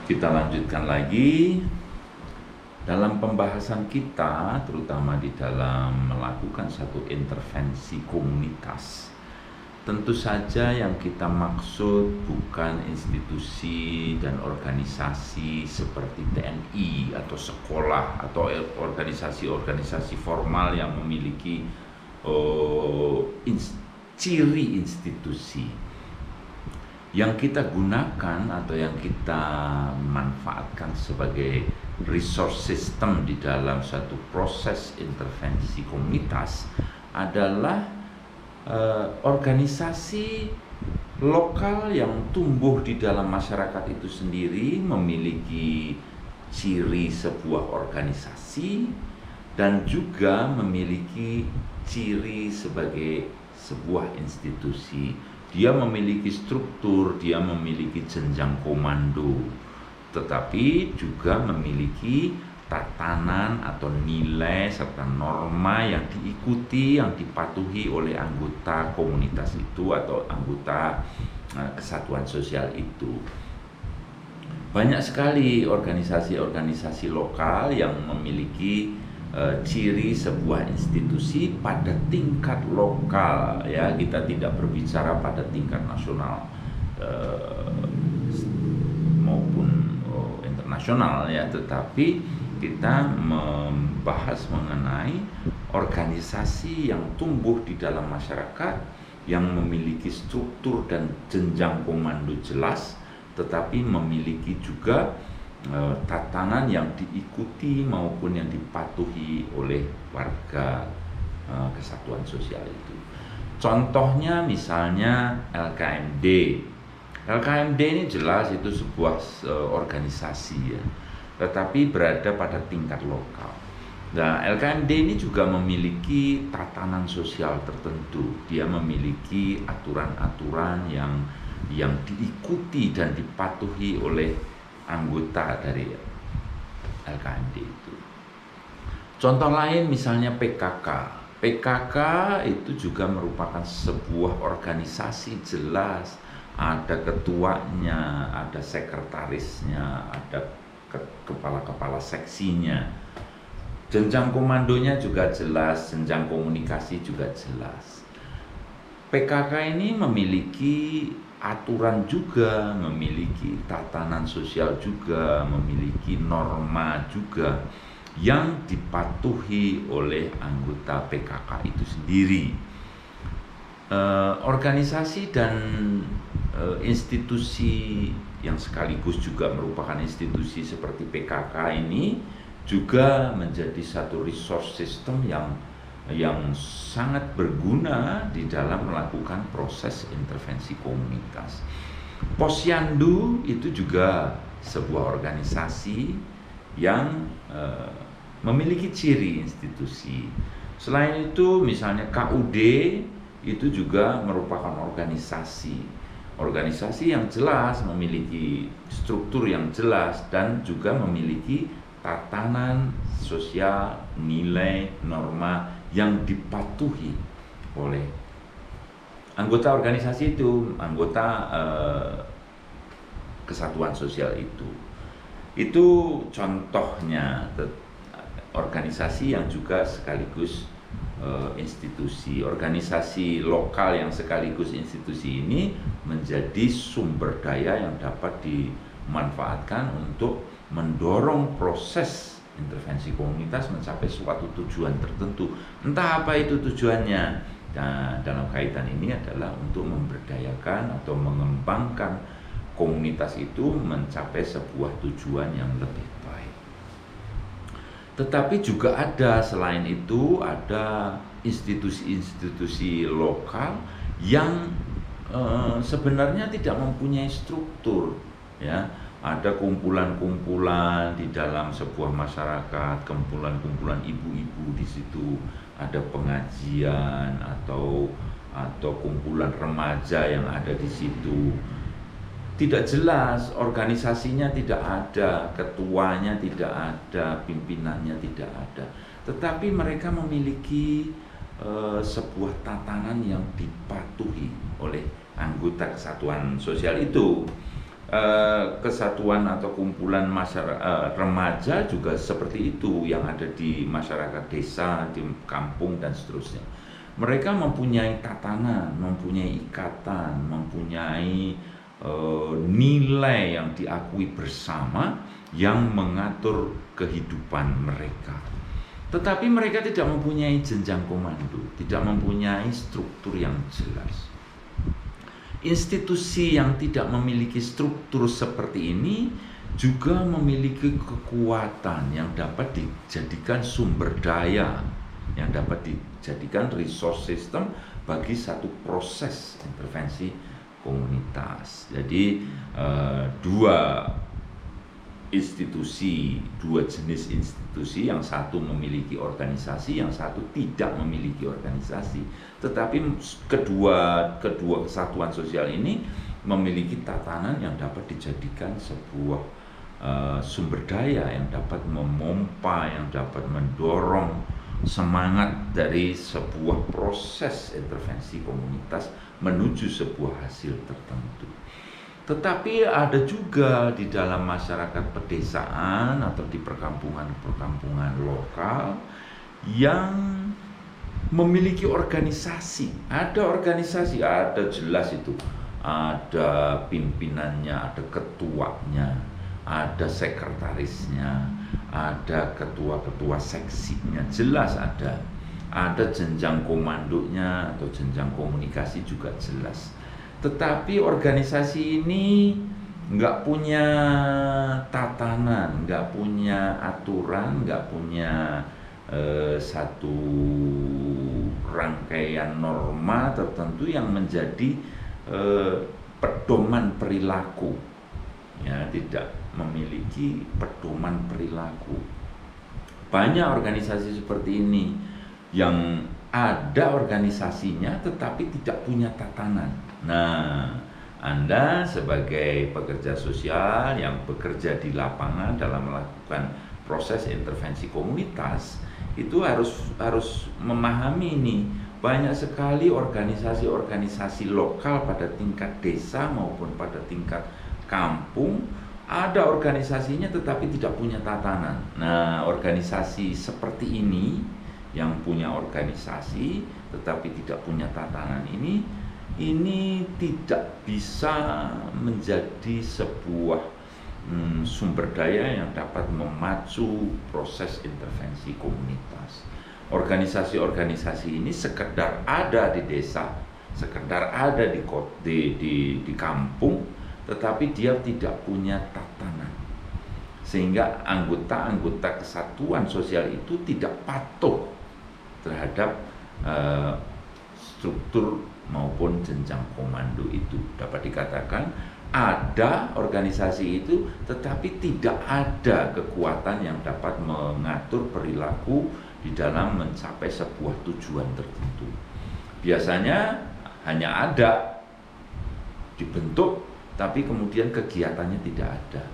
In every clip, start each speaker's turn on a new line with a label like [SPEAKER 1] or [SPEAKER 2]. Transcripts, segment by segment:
[SPEAKER 1] Kita lanjutkan lagi dalam pembahasan kita, terutama di dalam melakukan satu intervensi komunitas. Tentu saja yang kita maksud bukan institusi dan organisasi seperti TNI atau sekolah atau organisasi-organisasi formal yang memiliki ciri institusi. Yang kita gunakan atau yang kita manfaatkan sebagai resource system di dalam satu proses intervensi komunitas adalah organisasi lokal yang tumbuh di dalam masyarakat itu sendiri, memiliki ciri sebuah organisasi dan juga memiliki ciri sebagai sebuah institusi. Dia memiliki struktur, dia memiliki jenjang komando, tetapi juga memiliki tatanan atau nilai serta norma yang diikuti, yang dipatuhi oleh anggota komunitas itu atau anggota kesatuan sosial itu. Banyak sekali organisasi-organisasi lokal yang memiliki ciri sebuah institusi pada tingkat lokal, ya. Kita tidak berbicara pada tingkat nasional maupun internasional, ya, tetapi kita membahas mengenai organisasi yang tumbuh di dalam masyarakat yang memiliki struktur dan jenjang komando jelas, tetapi memiliki juga tatanan yang diikuti maupun yang dipatuhi oleh warga kesatuan sosial itu. Contohnya misalnya LKMD. LKMD ini jelas itu sebuah organisasi, ya, tetapi berada pada tingkat lokal. Nah, LKMD ini juga memiliki tatanan sosial tertentu. Dia memiliki aturan-aturan yang diikuti dan dipatuhi oleh anggota dari LKMD itu. Contoh lain misalnya PKK. PKK itu juga merupakan sebuah organisasi jelas. Ada ketuanya, ada sekretarisnya, ada kepala-kepala seksinya. Jenjang komandonya juga jelas, jenjang komunikasi juga jelas. PKK ini memiliki aturan juga, memiliki tatanan sosial juga, memiliki norma juga yang dipatuhi oleh anggota PKK itu sendiri. Organisasi dan institusi yang sekaligus juga merupakan institusi seperti PKK ini juga menjadi satu resource system yang sangat berguna di dalam melakukan proses intervensi komunitas. Posyandu itu juga sebuah organisasi yang memiliki ciri institusi. Selain itu misalnya KUD itu juga merupakan organisasi yang jelas, memiliki struktur yang jelas dan juga memiliki tatanan sosial, nilai, norma yang dipatuhi oleh anggota organisasi itu, anggota kesatuan sosial itu. Itu contohnya organisasi yang juga sekaligus institusi. Organisasi lokal yang sekaligus institusi ini menjadi sumber daya yang dapat dimanfaatkan untuk mendorong proses intervensi komunitas mencapai suatu tujuan tertentu. Entah apa itu tujuannya. Nah, dalam kaitan ini adalah untuk memberdayakan atau mengembangkan komunitas itu mencapai sebuah tujuan yang lebih baik. Tetapi juga ada, selain itu, ada institusi-institusi lokal yang sebenarnya tidak mempunyai struktur, ya. Ada kumpulan-kumpulan di dalam sebuah masyarakat, kumpulan-kumpulan ibu-ibu di situ, ada pengajian atau kumpulan remaja yang ada di situ. Tidak jelas, organisasinya tidak ada, ketuanya tidak ada, pimpinannya tidak ada. Tetapi mereka memiliki sebuah tatanan yang dipatuhi oleh anggota kesatuan sosial itu. kesatuan atau kumpulan masyarakat remaja juga seperti itu yang ada di masyarakat desa, di kampung dan seterusnya. Mereka mempunyai tatanan, mempunyai ikatan, mempunyai nilai yang diakui bersama yang mengatur kehidupan mereka. Tetapi mereka tidak mempunyai jenjang komando, tidak mempunyai struktur yang jelas. Institusi yang tidak memiliki struktur seperti ini juga memiliki kekuatan yang dapat dijadikan sumber daya, yang dapat dijadikan resource system bagi satu proses intervensi komunitas. Jadi dua jenis institusi, yang satu memiliki organisasi, yang satu tidak memiliki organisasi. Tetapi kedua kesatuan sosial ini memiliki tatanan yang dapat dijadikan sebuah sumber daya yang dapat memompa, yang dapat mendorong semangat dari sebuah proses intervensi komunitas menuju sebuah hasil tertentu. Tetapi ada juga di dalam masyarakat pedesaan atau di perkampungan lokal yang memiliki organisasi. Ada organisasi, ada jelas itu. Ada pimpinannya, ada ketuanya, ada sekretarisnya, ada ketua-ketua seksinya, jelas ada. Ada jenjang komandonya atau jenjang komunikasi juga jelas. Tetapi organisasi ini nggak punya tatanan, nggak punya aturan, nggak punya satu rangkaian norma tertentu yang menjadi pedoman perilaku. Ya, tidak memiliki pedoman perilaku. Banyak organisasi seperti ini yang ada organisasinya tetapi tidak punya tatanan. Nah, Anda sebagai pekerja sosial yang bekerja di lapangan dalam melakukan proses intervensi komunitas itu harus memahami ini. Banyak sekali organisasi-organisasi lokal pada tingkat desa maupun pada tingkat kampung, ada organisasinya tetapi tidak punya tatanan. Nah, organisasi seperti ini yang punya organisasi tetapi tidak punya tatanan ini tidak bisa menjadi sebuah sumber daya yang dapat memacu proses intervensi komunitas. Organisasi-organisasi ini sekedar ada di desa, sekedar ada di kampung, tetapi dia tidak punya tatanan. Sehingga anggota-anggota kesatuan sosial itu tidak patuh terhadap struktur maupun jenjang komando itu. Dapat dikatakan ada organisasi itu tetapi tidak ada kekuatan yang dapat mengatur perilaku di dalam mencapai sebuah tujuan tertentu. Biasanya hanya ada dibentuk tapi kemudian kegiatannya tidak ada.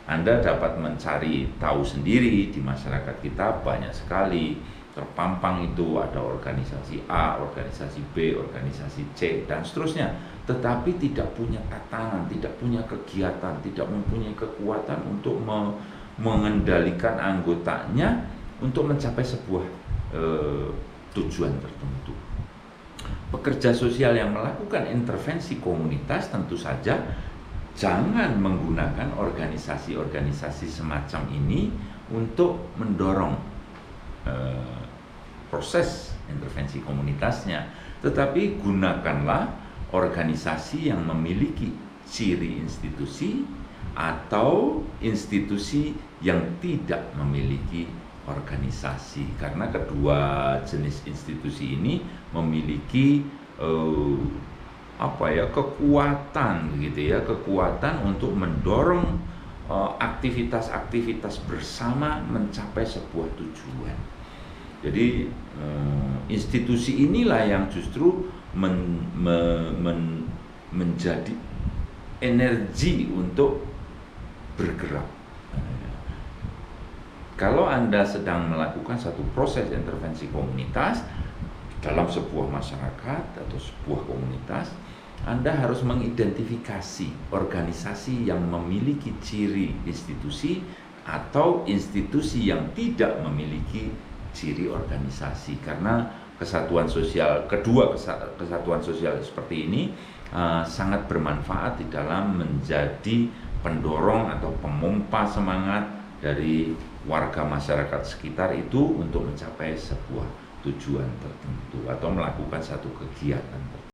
[SPEAKER 1] Anda dapat mencari tahu sendiri di masyarakat kita banyak sekali terpampang itu ada organisasi A, organisasi B, organisasi C dan seterusnya, tetapi tidak punya tatanan, tidak punya kegiatan, tidak mempunyai kekuatan untuk mengendalikan anggotanya untuk mencapai sebuah tujuan tertentu. Pekerja sosial yang melakukan intervensi komunitas tentu saja jangan menggunakan organisasi-organisasi semacam ini untuk mendorong proses intervensi komunitasnya, tetapi gunakanlah organisasi yang memiliki ciri institusi atau institusi yang tidak memiliki organisasi, karena kedua jenis institusi ini memiliki kekuatan gitu ya, kekuatan untuk mendorong aktivitas-aktivitas bersama mencapai sebuah tujuan. Jadi institusi inilah yang justru menjadi energi untuk bergerak. Kalau Anda sedang melakukan satu proses intervensi komunitas dalam sebuah masyarakat atau sebuah komunitas, Anda harus mengidentifikasi organisasi yang memiliki ciri institusi atau institusi yang tidak memiliki ciri organisasi. Karena kesatuan sosial, kesatuan sosial seperti ini sangat bermanfaat di dalam menjadi pendorong atau pemompa semangat dari warga masyarakat sekitar itu untuk mencapai sebuah tujuan tertentu atau melakukan satu kegiatan tertentu.